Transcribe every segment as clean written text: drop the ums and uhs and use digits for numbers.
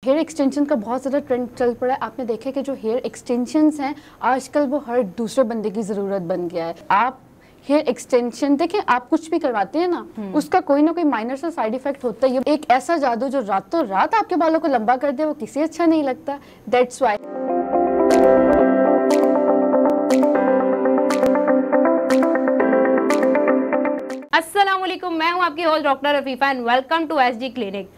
Hair extension का बहुत ज़्यादा ट्रेंड चल पड़ा है। आपने देखा कि जो हेयर एक्सटेंशंस हैं आजकल वो हर दूसरे बंदे की ज़रूरत बन गया है। आप हेयर एक्सटेंशन देखें, आप कुछ भी करवाते हैं ना, उसका कोई ना कोई माइनर सा साइड इफेक्ट होता है। एक ऐसा जादू जो रातों रात आपके बालों को लंबा कर दे वो किसी अच्छा नहीं लगता। दैट्स वाई अस्सलाम वालेकुम, मैं हूं आपकी host doctor Rafifa and welcome to SG clinic.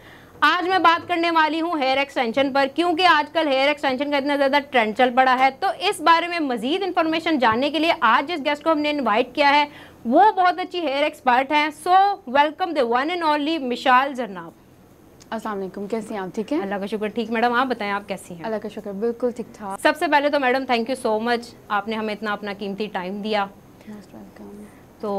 आज मैं बात करने वाली हूं हेयर एक्सटेंशन पर, क्योंकि आजकल हेयर एक्सटेंशन का इतना ज़्यादा ट्रेंड चल पड़ा है। तो इस बारे में मज़ीद इन्फॉर्मेशन जानने के लिए आज जिस गेस्ट को हमने इनवाइट किया है वो बहुत अच्छी हेयर एक्सपर्ट हैं। So welcome the one and only Mishal Jarnab. अस्सलाम वालेकुम, कैसी हैं आप? ठीक है, अल्लाह का शुक्र। ठीक मैडम, आप बताएं आप कैसी हैं? अल्लाह का शुक्र, बिल्कुल ठीक ठाक। सबसे पहले तो madam thank you so much, आपने हमें इतना अपना कीमती टाइम दिया। Most welcome. तो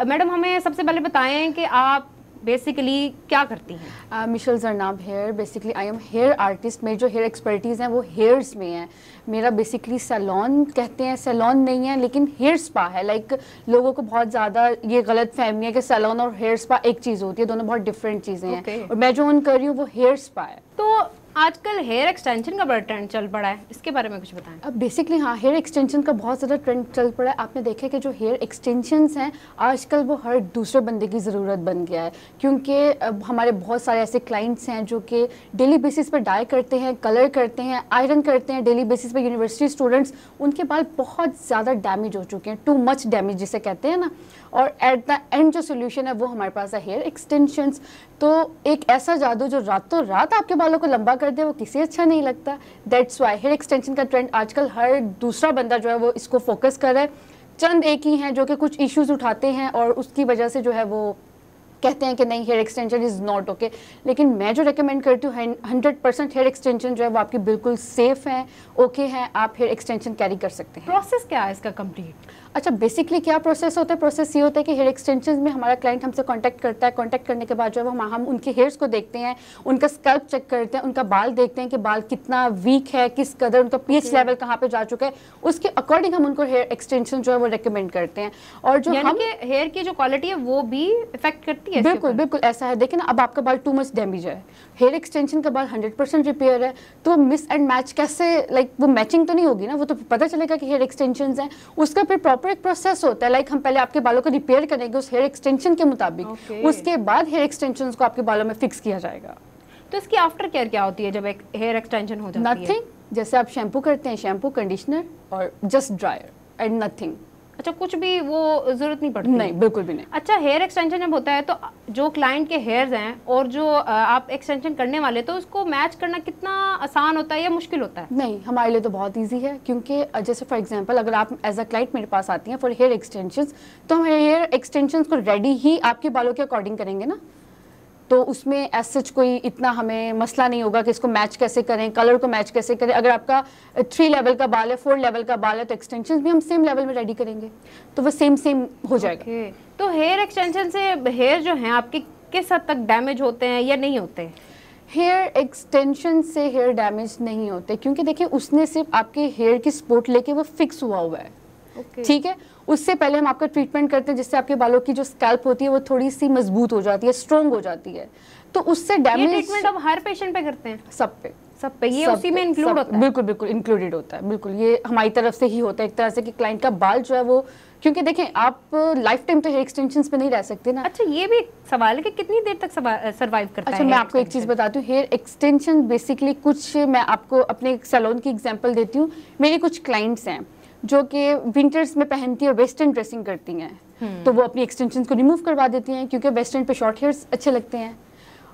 मैडम हमें सबसे पहले बताएं कि आप बेसिकली क्या करती हैं? Mishal Jarnab hair, basically I am hair artist. मेरी जो हेयर एक्सपर्टीज़ हैं वो हेयर्स में है। मेरा बेसिकली सैलून कहते हैं, सैलून नहीं है लेकिन हेयर स्पा है। लाइक लोगों को बहुत ज़्यादा ये गलत फहमी है कि सैलून और हेयर स्पा एक चीज़ होती है, दोनों बहुत डिफरेंट चीज़ें हैं। और मैं जो ऑन कर रही हूँ वो हेयर स्पा है। तो आजकल हेयर एक्सटेंशन का बड़ा ट्रेंड चल पड़ा है, इसके बारे में कुछ बताएं। अब बेसिकली हाँ, हेयर एक्सटेंशन का बहुत ज़्यादा ट्रेंड चल पड़ा है। आपने देखा कि जो हेयर एक्सटेंशंस हैं आजकल वो हर दूसरे बंदे की ज़रूरत बन गया है, क्योंकि अब हमारे बहुत सारे ऐसे क्लाइंट्स हैं जो कि डेली बेसिस पर डाई करते हैं, कलर करते हैं, आयरन करते हैं डेली बेसिस पर। यूनिवर्सिटी स्टूडेंट्स, उनके बाल बहुत ज़्यादा डैमेज हो चुके हैं, टू मच डैमेज जिसे कहते हैं ना। और एट द एंड जो सोल्यूशन है वो हमारे पास है हेयर एक्सटेंशंस। तो एक ऐसा जादू जो रातों रात आपके बालों को लंबा कर दे वो किसी अच्छा नहीं लगता। दैट्स वाई हेयर एक्सटेंशन का ट्रेंड आजकल हर दूसरा बंदा जो है वो इसको फोकस कर रहा है। चंद एक ही हैं जो कि कुछ इश्यूज उठाते हैं और उसकी वजह से जो है वो कहते हैं कि नहीं, hair extension is not okay. लेकिन मैं जो रेकमेंड करती हूँ 100% हेयर एक्सटेंशन जो है वो आपकी बिल्कुल सेफ़ है, ओके है, आप हेयर एक्सटेंशन कैरी कर सकते हैं। प्रोसेस क्या है इसका कंप्लीट? अच्छा, बेसिकली क्या प्रोसेस होता है? प्रोसेस ये होता है कि हेयर एक्सटेंशन में हमारा क्लाइंट हमसे कांटेक्ट करता है। कांटेक्ट करने के बाद जो है हम उनके हेयर्स को देखते हैं, उनका स्कल्प चेक करते हैं, उनका बाल देखते हैं कि बाल कितना वीक है, किस कदर उनका पीएच लेवल कहाँ पे जा चुका है, उसके अकॉर्डिंग हम उनको हेयर एक्सटेंशन जो है वो रिकमेंड करते हैं। और जो हम हेयर की जो क्वालिटी है वो भी इफेक्ट करती है? बिल्कुल बिल्कुल ऐसा है। देखिए ना, अब आपका बाल टू मच डैमेज है, हेयर एक्सटेंशन का बाल 100% रिपेयर है, तो मिस एंड मैच कैसे, लाइक वो मैचिंग तो नहीं होगी ना, वो तो पता चलेगा कि हेयर एक्सटेंशन है। उसका फिर प्रॉपर एक प्रोसेस होता है। लाइक हम पहले आपके बालों को रिपेयर करेंगे उस हेयर एक्सटेंशन के मुताबिक, उसके बाद हेयर एक्सटेंशन को आपके बालों में फिक्स किया जाएगा। तो इसकी आफ्टर केयर क्या होती है जब एक हेयर एक्सटेंशन हो जाती है? नथिंग, जैसे आप शैम्पू करते हैं, शैम्पू, कंडीशनर और जस्ट ड्रायर एंड नथिंग। अच्छा, कुछ भी वो जरूरत नहीं पड़ती? नहीं, बिल्कुल भी नहीं। अच्छा, हेयर एक्सटेंशन जब होता है तो जो क्लाइंट के हेयर्स हैं और जो आप एक्सटेंशन करने वाले, तो उसको मैच करना कितना आसान होता है या मुश्किल होता है? नहीं, हमारे लिए तो बहुत इजी है, क्योंकि जैसे फॉर एग्जांपल अगर आप एज अ क्लाइंट मेरे पास आती हैं फॉर हेयर एक्सटेंशंस, तो हम हेयर एक्सटेंशंस को रेडी ही आपके बालों के अकॉर्डिंग करेंगे ना, तो उसमें एज सच कोई इतना हमें मसला नहीं होगा कि इसको मैच कैसे करें, कलर को मैच कैसे करें। अगर आपका 3 लेवल का बाल है, 4 लेवल का बाल है, तो एक्सटेंशंस भी हम सेम लेवल में रेडी करेंगे, तो वो सेम हो जाएगा। तो हेयर एक्सटेंशन से हेयर जो हैं आपके किस हद तक डैमेज होते हैं या नहीं होते? हेयर एक्सटेंशन से हेयर डैमेज नहीं होते, क्योंकि देखिए उसने सिर्फ आपके हेयर की सपोर्ट लेके वो फिक्स हुआ है। ठीक है, उससे पहले हम आपका ट्रीटमेंट करते हैं जिससे आपके बालों की जो स्कैल्प होती है वो थोड़ी सी मजबूत हो जाती है, स्ट्रॉन्ग हो जाती है, तो उससे डैमेज। ये ट्रीटमेंट अब हर पेशेंट पे करते हैं? सब पे ये उसी में इंक्लूड होता है? बिल्कुल बिल्कुल इंक्लूडेड होता है, बिल्कुल ये हमारी तरफ से ही होता है एक तरह से कि क्लाइंट का बाल जो है वो, क्योंकि देखें आप लाइफ टाइम तो हेयर एक्सटेंशंस पे नहीं रह सकते ना। अच्छा, ये भी एक सवाल है कि कितनी देर तक सर्वाइव करता है? अच्छा, मैं आपको एक चीज़ बताती हूँ। हेयर एक्सटेंशन बेसिकली कुछ, मैं आपको अपने सैलून की एग्जांपल देती हूँ। मेरे कुछ क्लाइंट्स हैं जो कि विंटर्स में पहनती है और वेस्टर्न ड्रेसिंग करती हैं, तो वो अपनी एक्सटेंशंस को रिमूव करवा देती हैं, क्योंकि वेस्टर्न पे शॉर्ट हेयर्स अच्छे लगते हैं,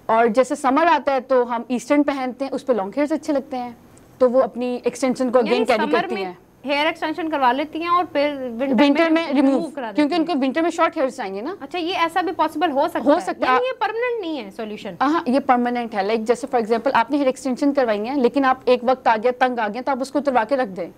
और जैसे समर आता है तो हम ईस्टर्न पहनते हैं, उस पर लॉन्ग हेयर्स अच्छे लगते हैं, तो वो अपनी एक्सटेंशन को अगेन कैरी करती हैं। हेयर एक्सटेंशन करवा लेती हैं और फिर विंटर में रिमूव, क्योंकि उनको विंटर में शॉर्ट हेयर्स चाहिए ना। अच्छा, ये ऐसा भी पॉसिबल हो सकता है? ये परमानेंट नहीं है सॉल्यूशन? हाँ, ये परमानेंट है। लाइक जैसे फॉर एग्जांपल आपने हेयर एक्सटेंशन करवाई है, लेकिन आप एक वक्त आ गया, तंग आ गया, तो आप उसको उतरवा के रख दें।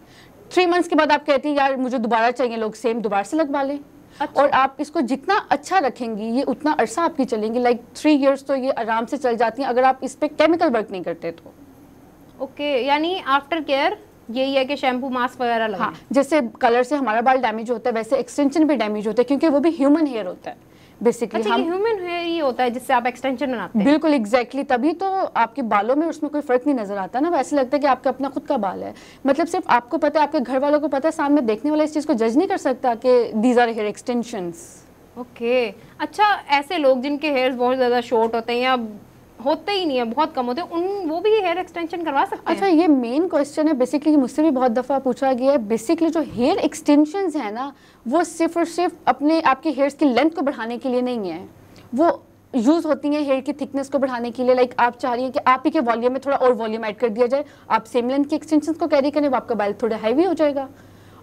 3 मंथ्स के बाद आप कहती हैं यार मुझे दोबारा चाहिए, लोग सेम दोबारा से लगवा लें। अच्छा। और आप इसको जितना अच्छा रखेंगी ये उतना अरसा आपकी चलेंगी। लाइक 3 इयर्स तो ये आराम से चल जाती हैं अगर आप इस पे केमिकल वर्क नहीं करते तो। ओके, यानी आफ्टर केयर यही है कि शैम्पू, मास्क वगैरह लगाएं। हाँ, जैसे कलर से हमारा बाल डैमेज होता है वैसे एक्सटेंशन भी डैमेज होता है, क्योंकि वो भी ह्यूमन हेयर होता है। बेसिकली। अच्छा, ह्यूमन हेयर ही होता है जिससे आप एक्सटेंशन बनाते हैं? बिल्कुल एग्जैक्टली, तभी तो आपके बालों में उसमें कोई फर्क नहीं नजर आता ना, वैसे लगता है कि आपका अपना खुद का बाल है। मतलब सिर्फ आपको पता है, आपके घर वालों को पता है, सामने देखने वाला इस चीज को जज नहीं कर सकता कि these are hair extensions. Okay. अच्छा, ऐसे लोग जिनके हेयर्स बहुत ज्यादा शॉर्ट होते हैं या होते ही नहीं है, बहुत कम होते हैं, वो भी हेयर एक्सटेंशन करवा सकते हैं? अच्छा, ये मेन क्वेश्चन है बेसिकली, मुझसे भी बहुत दफ़ा पूछा गया है। बेसिकली जो हेयर एक्सटेंशंस है ना, वो सिर्फ और सिर्फ अपने आपके हेयर्स की लेंथ को बढ़ाने के लिए नहीं है, वो यूज़ होती हैं हेयर की थिकनेस को बढ़ाने के लिए। लाइक आप चाह रही हैं कि आप ही के वॉल्यूम में थोड़ा और वॉल्यूम ऐड कर दिया जाए, आप सेम लेंथ के एक्सटेंशंस को कैरी करें, वो आपका बाल थोड़ा हैवी हो जाएगा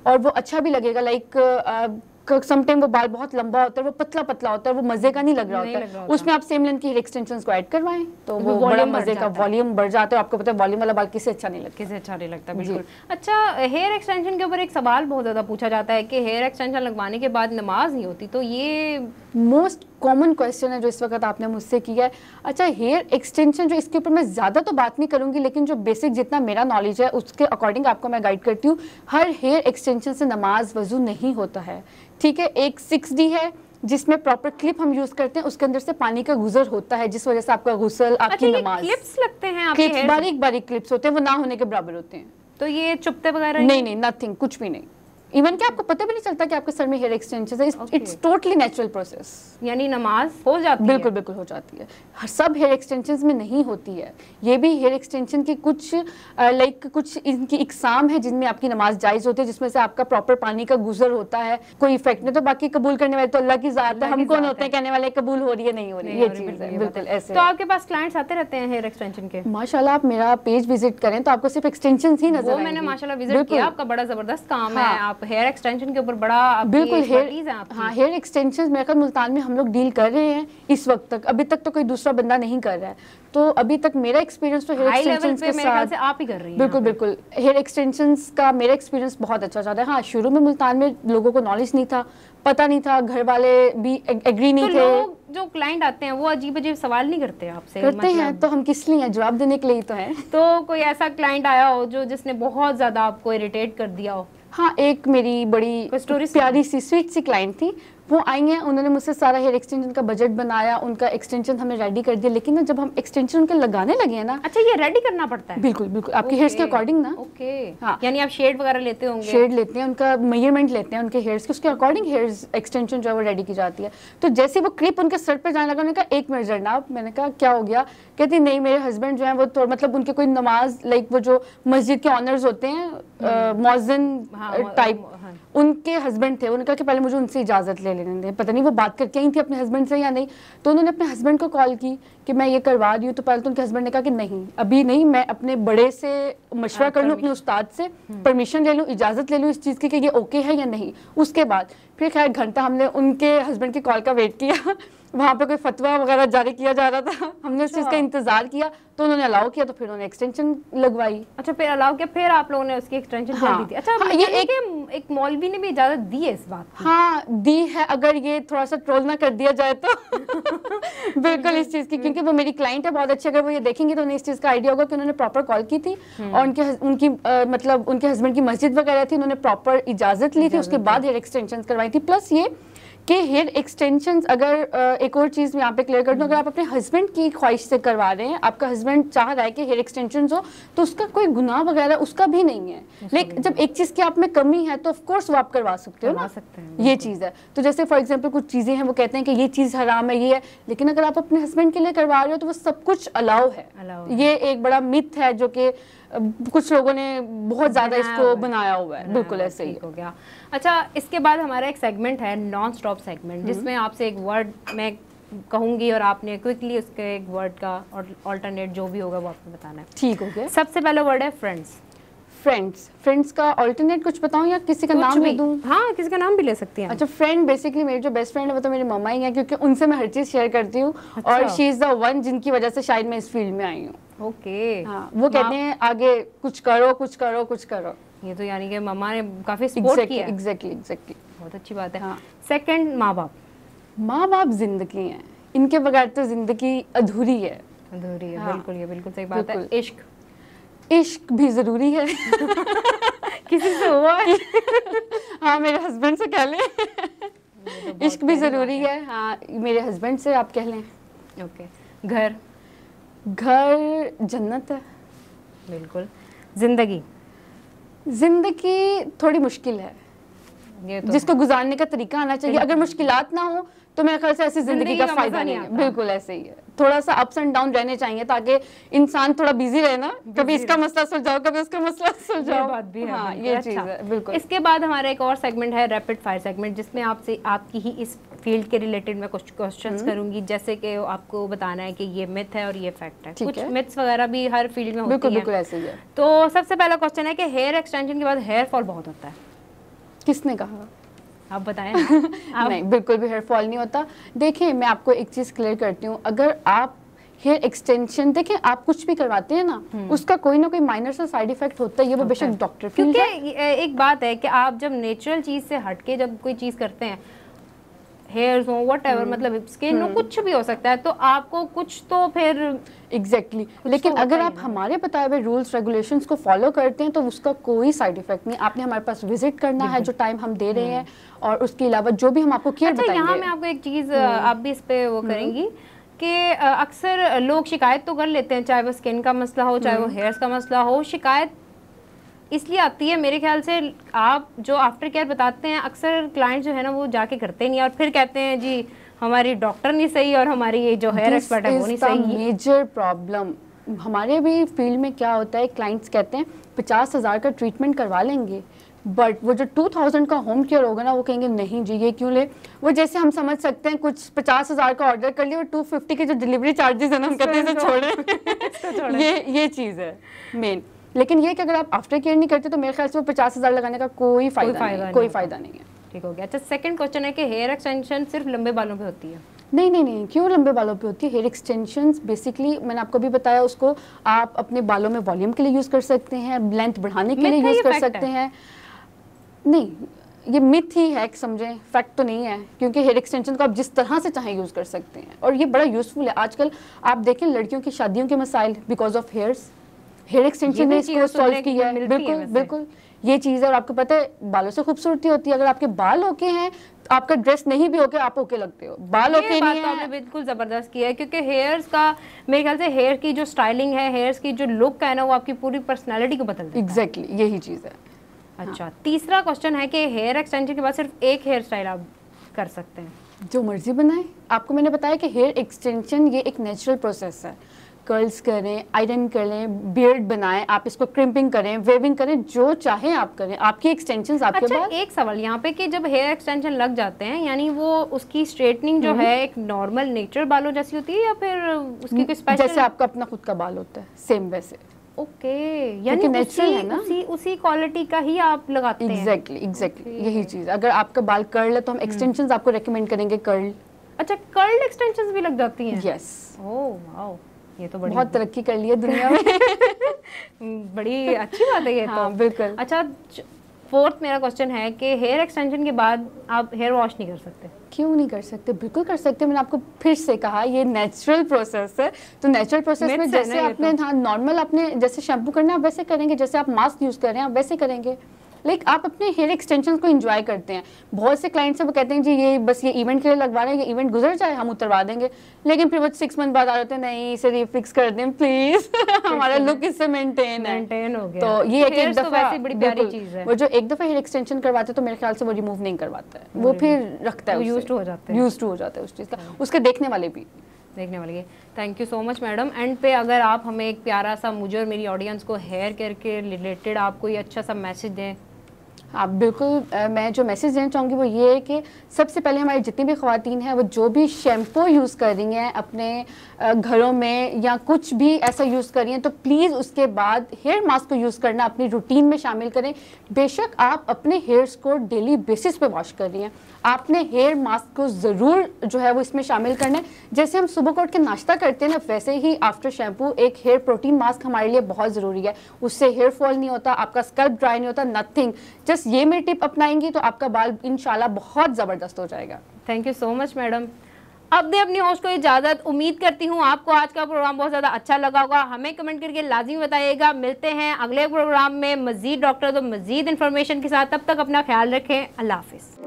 और वो अच्छा भी लगेगा। लाइक समटाइम वो बाल बहुत लंबा होता है, वो पतला पतला होता है, वो मजे का नहीं लग रहा होता है, उसमें आप सेम लेंथ की हेयर एक्सटेंशंस को ऐड करवाएं तो वो बड़ा मजे का वॉल्यूम बढ़ जाता है। आपको पता है वॉल्यूम वाला बाल किसे अच्छा नहीं लगता, किसे अच्छा नहीं लगता, बिल्कुल। अच्छा, हेयर एक्सटेंशन के ऊपर एक सवाल बहुत ज्यादा पूछा जाता है कि हेयर एक्सटेंशन लगवाने के बाद नमाज नहीं होती, तो ये मोस्ट कॉमन क्वेश्चन है जो इस वक्त आपने मुझसे किया है। अच्छा, हेयर एक्सटेंशन जो, इसके ऊपर मैं ज़्यादा तो बात नहीं करूंगी, लेकिन जो बेसिक जितना मेरा नॉलेज है उसके अकॉर्डिंग आपको मैं गाइड करती हूँ। हर हेयर एक्सटेंशन से नमाज वजू नहीं होता है, ठीक है। एक 6D है जिसमें प्रॉपर क्लिप हम यूज करते हैं, उसके अंदर से पानी का गुजर होता है जिस वजह से आपका गुसल, आपकी नमाज। क्लिप्स लगते हैं आपके हेयर? बारीक बारीक क्लिप्स होते हैं, वो ना होने के बराबर होते हैं। तो ये चुपते वगैरह नहीं, नथिंग, कुछ भी नहीं। इवन कि आपको पता भी नहीं चलता कि आपके सर में हेयर एक्सटेंशन है। It's totally natural process. यानी नमाज हो जाती है? बिल्कुल बिल्कुल हो जाती है। सब हेयर एक्सटेंशंस में नहीं होती है। ये भी हेयर एक्सटेंशन की कुछ कुछ इनकी इकसाम है जिनमें आपकी नमाज जायज होती है, जिसमें से आपका प्रॉपर पानी का गुजर होता है, कोई इफेक्ट नहीं। तो बाकी कबूल करने वाले तो अल्लाह की जात है, हम कौन होते हैं कहने वाले कबूल हो रही है नहीं हो रही, ये चीज है। बिल्कुल ऐसे। तो आपके पास क्लाइंट्स आते रहते हैं हेयर एक्सटेंशन के? माशाल्लाह, आप मेरा पेज विजिट करें तो आपको सिर्फ एक्सटेंशंस ही नजर आएंगे। मैंने माशाल्लाह विजिट किया, आपका बड़ा जबरदस्त काम है, आप हेयर एक्सटेंशन के ऊपर बड़ा बिल्कुल हेयर एक्सटेंशन मेरे ख्याल मुल्तान में हम लोग डील कर रहे हैं इस वक्त तक। अभी तक तो कोई दूसरा बंदा नहीं कर रहा है, तो अभी तक मेरा एक्सपीरियंस तो हेयर एक्सटेंशंस के साथ आप ही कर रही हैं। बिल्कुल बिल्कुल, हेयर एक्सटेंशंस का मेरा एक्सपीरियंस बहुत अच्छा चल रहा है। हाँ, शुरू में मुल्तान में लोगों को नॉलेज नहीं था, पता नहीं था, घर वाले भी एग्री नहीं थे। लोग जो क्लाइंट आते हैं वो अजीब अजीब सवाल नहीं करते आपसे? करते हैं, तो हम किस लिए हैं, जवाब देने के लिए तो हैं। तो कोई ऐसा क्लाइंट आया हो जो जिसने बहुत ज्यादा आपको इरिटेट कर दिया हो? हाँ, एक मेरी बड़ी प्यारी सी स्वीट सी क्लाइंट थी, वो आई हैं, उन्होंने मुझसे सारा हेयर एक्सटेंशन का बजट बनाया, उनका एक्सटेंशन हमें रेडी कर दिया। लेकिन ना जब हम एक्सटेंशन उनके लगाने लगे हैं ना। अच्छा, ये रेडी करना पड़ता है? बिल्कुल बिल्कुल, आपके हेयर्स के अकॉर्डिंग ना। ओके। हाँ, यानी आप शेड वगैरह लेते होंगे? शेड लेते हैं, उनका मेजरमेंट लेते हैं उनके हेयर्स के, उसके अकॉर्डिंग हेयर्स एक्सटेंशन जो है वो रेडी की जाती है। तो जैसे वो क्लिप उनके सर पे जाने लगा, उन्होंने कहा 1 मिनट जनाब। मैंने कहा क्या हो गया? कहती नहीं, मेरे हस्बैंड जो है वो तो मतलब उनके कोई नमाज, लाइक वो जो मस्जिद के ऑनर्स होते हैं, मौज़िन टाइप, उनके हस्बैंड थे। उन्होंने कहा कि पहले मुझे उनसे इजाजत ले लेने दें, पता नहीं वो बात करके आई थी अपने हस्बैंड से या नहीं। तो उन्होंने अपने हस्बैंड को कॉल की कि मैं ये करवा रही हूँ। तो पहले तो उनके हस्बैंड ने कहा कि नहीं, अभी नहीं, मैं अपने बड़े से मशवरा कर लूँ, अपने उस्ताद से परमिशन ले लूँ, इजाजत ले लूँ इस चीज़ की कि ये ओके है या नहीं। उसके बाद फिर खैर घंटा हमने उनके हस्बैंड की कॉल का वेट किया। वहाँ पे कोई फतवा वगैरह जारी किया जा रहा था, हमने उस चीज़ का इंतजार किया, तो उन्होंने अलाउ किया, तो फिर उन्होंने एक्सटेंशन लगवाई। अच्छा, फिर अलाउ किया, फिर आप लोगों ने उसकी एक्सटेंशन कर दी थी? अच्छा, हाँ, ये एक मौलवी ने भी इजाजत दी है इस बात की? हाँ, दी है, अगर ये थोड़ा सा ट्रोल ना कर दिया जाए तो। बिल्कुल इस चीज़ की, क्योंकि वो मेरी क्लाइंट है बहुत अच्छी, अगर वो ये देखेंगे तो उन्हें इस चीज़ का आइडिया होगा कि उन्होंने प्रॉपर कॉल की थी और उनकी मतलब उनके हस्बैंड की मस्जिद वगैरह थी, उन्होंने प्रॉपर इजाजत ली थी, उसके बाद हेयर एक्सटेंशन करवाई थी। प्लस ये कि हेयर एक्सटेंशंस, अगर एक और चीज़ मैं यहाँ पे क्लियर कर दूँ, अगर आप अपने हस्बैंड की ख्वाहिश से करवा रहे हैं, आपका हस्बैंड चाह रहा है कि हेयर एक्सटेंशंस हो, तो उसका कोई गुनाह वगैरह उसका भी नहीं है। लेकिन जब एक चीज़ की आप में कमी है तो ऑफ कोर्स वो आप करवा सकते हो ना, ये चीज़ है। तो जैसे फॉर एग्जांपल कुछ चीज़ें हैं, वो कहते हैं कि ये चीज़ हराम है, ये है, लेकिन अगर आप अपने हस्बैंड के लिए करवा रहे हो तो वो सब कुछ अलाउ है। ये एक बड़ा मिथ है जो कि कुछ लोगों ने बहुत ज्यादा इसको बनाया हुआ है। बिल्कुल ऐसे ही हो गया। अच्छा, इसके बाद हमारा एक सेगमेंट है नॉन स्टॉप सेगमेंट, जिसमें आपसे एक वर्ड मैं कहूंगी और आपने क्विकली उसके एक वर्ड का और ऑल्टरनेट जो भी होगा वो आपको बताना है। ठीक हो गया। सबसे पहला वर्ड है फ्रेंड्स। फ्रेंड्स का ऑल्टर्नेट कुछ बताऊं या किसी का नाम भी दूं? हाँ, किसी का नाम भी ले सकती हैं। अच्छा, फ्रेंड बेसिकली मेरी जो बेस्ट फ्रेंड है वो तो मेरी मम्मा ही है, क्योंकि उनसे मैं हर चीज़ शेयर करती हूँ। अच्छा। और शी इज़ द वन जिनकी वजह से शायद मैं इस फील्ड में आई हूँ। ओके। हाँ, वो कहते हैं आगे कुछ करो कुछ करो कुछ करो। ये तो यानी कि मम्मा ने काफी सपोर्ट किया। एग्जैक्टली बहुत अच्छी बात है। सेकंड, माँ बाप जिंदगी हैं, इनके बगैर तो जिंदगी अधूरी है। बिल्कुल, ये बिल्कुल सही बात है। इश्क भी जरूरी है। किसी से हुआ है? हाँ, मेरे हस्बैंड से कह ले। इश्क भी ज़रूरी है। हाँ, मेरे हस्बैंड से आप कह लें। ओके, घर? घर जन्नत है। बिल्कुल। जिंदगी? जिंदगी थोड़ी मुश्किल है, ये तो जिसको गुजारने का तरीका आना चाहिए। अगर मुश्किलात ना हो तो मेरे ख्याल से ऐसी जिंदगी का फायदा नहीं है। बिल्कुल ऐसे ही है, थोड़ा सा अप्स एंड डाउन रहने चाहिए ताकि इंसान थोड़ा बिजी रहे ना, कभी इसका मसला सुलझाओ, कभी उसका मसला सुलझाओ। ये बात भी है। हाँ, ये चीज़ है। बिल्कुल। इसके बाद हमारा एक और सेगमेंट है रैपिड फायर सेगमेंट, जिसमें आपसे आपकी ही इस फील्ड के रिलेटेड मैं कुछ क्वेश्चंस करूंगी, जैसे कि आपको बताना है कि ये मिथ है और ये फैक्ट है। कुछ मिथ्स वगैरह भी हर फील्ड में होती है। बिल्कुल ऐसे ही है। तो सबसे पहला क्वेश्चन है कि हेयर एक्सटेंशन के बाद हेयर फॉल बहुत होता है। किसने कहा? आप बताएं ना। नहीं, बिल्कुल भी हेयर फॉल नहीं होता। देखिए, मैं आपको एक चीज़ क्लियर करती हूँ। अगर आप हेयर एक्सटेंशन, देखिए आप कुछ भी करवाते हैं ना, उसका कोई ना कोई माइनर सा साइड इफेक्ट होता है, ये वो बेशक डॉक्टर फील्ड है। क्योंकि एक बात है कि आप जब नेचुरल चीज़ से हटके जब कोई चीज़ करते हैं, हेयर्स हो व्हाटएवर, मतलब स्किन हो, कुछ भी हो सकता है, तो आपको कुछ तो फिर एग्जैक्टली लेकिन तो अगर आप हमारे बताए हुए रूल्स रेगुलेशंस को फॉलो करते हैं तो उसका कोई साइड इफेक्ट नहीं। आपने हमारे पास विजिट करना है जो टाइम हम दे रहे हैं, और उसके अलावा जो भी हम आपको केयर बताएंगे। यहाँ मैं आपको एक चीज़, आप भी इस पे वो करेंगी कि अक्सर लोग शिकायत तो कर लेते हैं, चाहे वो स्किन का मसला हो, चाहे वो हेयर्स का मसला हो। शिकायत इसलिए आती है मेरे ख्याल से, आप जो आफ्टर केयर बताते हैं, अक्सर क्लाइंट जो है ना वो जाके करते नहीं, और फिर कहते हैं जी हमारी डॉक्टर नहीं सही और हमारी ये जो हेयर एक्सपर्ट है वो नहीं सही। मेजर प्रॉब्लम हमारे भी फील्ड में क्या होता है, क्लाइंट्स कहते हैं 50,000 का ट्रीटमेंट करवा लेंगे, बट वो जो 2000 का होम केयर होगा ना, वो कहेंगे नहीं जी ये क्यों ले। वो जैसे हम समझ सकते हैं कुछ 50,000 का ऑर्डर कर लिया और 250 के जो डिलीवरी चार्जेस है ना, हम कहते हैं छोड़े। ये चीज़ है मेन। लेकिन ये कि अगर आप आफ्टर केयर नहीं करते तो मेरे ख्याल से वो 50,000 लगाने का कोई फायदा नहीं है। ठीक हो गया। अच्छा, सेकंड क्वेश्चन है कि हेयर एक्सटेंशन सिर्फ लंबे बालों पे होती है? नहीं, क्यों लंबे बालों पे होती है? हेयर एक्सटेंशंस बेसिकली मैंने आपको भी बताया, उसको आप अपने बालों में वॉल्यूम के लिए यूज़ कर सकते हैं, लेंथ बढ़ाने के लिए यूज़ कर सकते हैं। नहीं, ये मिथ ही है, समझें, फैक्ट तो नहीं है, क्योंकि हेयर एक्सटेंशन को आप जिस तरह से चाहें यूज़ कर सकते हैं, और ये बड़ा यूज़फुल है। आजकल आप देखें लड़कियों की शादियों के मसाइल बिकॉज ऑफ हेयर एक्सटेंशन ने इसको सॉल्व किया है। बिल्कुल ये चीज़ है। और आपको पता है बालों से खूबसूरती होती है। अगर आपके बाल ओके हैं, आपका ड्रेस नहीं भी ओके, आप ओके लगते हो। बाल ओके नहीं है, आपने बिल्कुल जबरदस्त किया है, क्योंकि हेयर्स का मेरे ख्याल से हेयर की जो स्टाइलिंग है, हेयर्स की जो लुक है ना, वो आपकी पूरी पर्सनैलिटी को बदल देता है। एग्जैक्टली यही चीज़ है। अच्छा, हाँ। तीसरा क्वेश्चन है कि हेयर एक्सटेंशन के बाद सिर्फ एक हेयर स्टाइल आप कर सकते हैं? जो मर्जी बनाए। आपको मैंने बताया कि हेयर एक्सटेंशन ये एक नेचुरल प्रोसेस है। कर्ल्स करें, आयरन करें, बियर्ड बनाएं, आप इसको क्रिम्पिंग करें, वेविंग करें, जो चाहें आप करें, आपकी एक्सटेंशंस आपके अच्छा, बाद। एक सवाल यहाँ पे कि जब हेयर एक्सटेंशन लग जाते हैं, यानी वो उसकी स्ट्रेटनिंग जो है एक नॉर्मल नेचुरल बालों जैसी होती है या फिर उसकी कोई स्पेशल? जैसे आपका अपना खुद का बाल होता है सेम वैसे। ओके, यानी नेचुरल है ना, उसी क्वालिटी का ही आप लगाते हैं। एग्जैक्टली यही चीज़। अगर आपका बाल कर्ल है तो हम एक्सटेंशंस आपको रेकमेंड करेंगे कर्ल। अच्छा, कर्ल एक्सटेंशंस भी लग जाती हैं? यस। ओह वाओ, ये तो बहुत तरक्की कर ली है दुनिया में। बड़ी अच्छी बात है ये। हाँ, तो बिल्कुल। अच्छा, फोर्थ मेरा क्वेश्चन है कि हेयर एक्सटेंशन के बाद आप हेयर वॉश नहीं कर सकते? क्यों नहीं कर सकते? बिल्कुल कर सकते। मैंने आपको फिर से कहा ये नेचुरल प्रोसेस है। तो नेचुरल प्रोसेस में जैसे आपने नॉर्मल आपने जैसे शैम्पू करना है आप वैसे करेंगे, जैसे आप मास्क यूज़ कर रहे हैं आप वैसे करेंगे। लाइक आप अपने हेयर एक्सटेंशन को एंजॉय करते हैं। बहुत से क्लाइंट्स वो कहते हैं जी ये बस ये इवेंट के लिए लगवा रहे हैं, ये इवेंट गुजर जाए हम उतरवा देंगे, लेकिन फिर वो 6 मंथ बाद आ जाते हैं, नहीं इसे रिफिक्स कर दें प्लीज। हमारा लुक इससे मेंटेन हो गया। तो ये एक दफा बड़ी प्यारी चीज है। वो जो एक दफा हेयर एक्सटेंशन करवाते तो मेरे ख्याल से वो रिमूव नहीं करवाता है, वो फिर रखता है, यूज्ड हो जाता है उस चीज़ का, उसके देखने वाले भी देखने वाले। Thank you so much madam. And पे अगर आप हमें एक प्यारा सा, मुझे और मेरी ऑडियंस को हेयर केयर के रिलेटेड आप कोई अच्छा सा मैसेज दें। आप बिल्कुल, मैं जो मैसेज देना चाहूँगी वो ये है कि सबसे पहले हमारी जितनी भी ख़वातीन हैं वो जो भी शैम्पू यूज़ कर रही हैं अपने घरों में या कुछ भी ऐसा यूज़ कर रही हैं, तो प्लीज़ उसके बाद हेयर मास्क को यूज़ करना अपनी रूटीन में शामिल करें। बेशक आप अपने हेयर्स को डेली बेसिस पे वॉश कर रही हैं, आपने हेयर मास्क को ज़रूर जो है वो इसमें शामिल करना है। जैसे हम सुबह को उठ के नाश्ता करते हैं ना, वैसे ही आफ्टर शैम्पू एक हेयर प्रोटीन मास्क हमारे लिए बहुत ज़रूरी है। उससे हेयर फॉल नहीं होता, आपका स्कल्प ड्राई नहीं होता, नथिंग। जस्ट ये मेरी टिप अपनाएंगी तो आपका बाल इंशाल्लाह बहुत ज़बरदस्त हो जाएगा। Thank you so much madam. अब दे अपनी होस्ट को इजाज़त। उम्मीद करती हूँ आपको आज का प्रोग्राम बहुत ज़्यादा अच्छा लगा होगा। हमें कमेंट करके लाजिमी बताइएगा। मिलते हैं अगले प्रोग्राम में मज़ीद डॉक्टर तो मज़ीद इन्फॉर्मेशन के साथ। तब तक अपना ख्याल रखें। अल्लाह हाफिज़।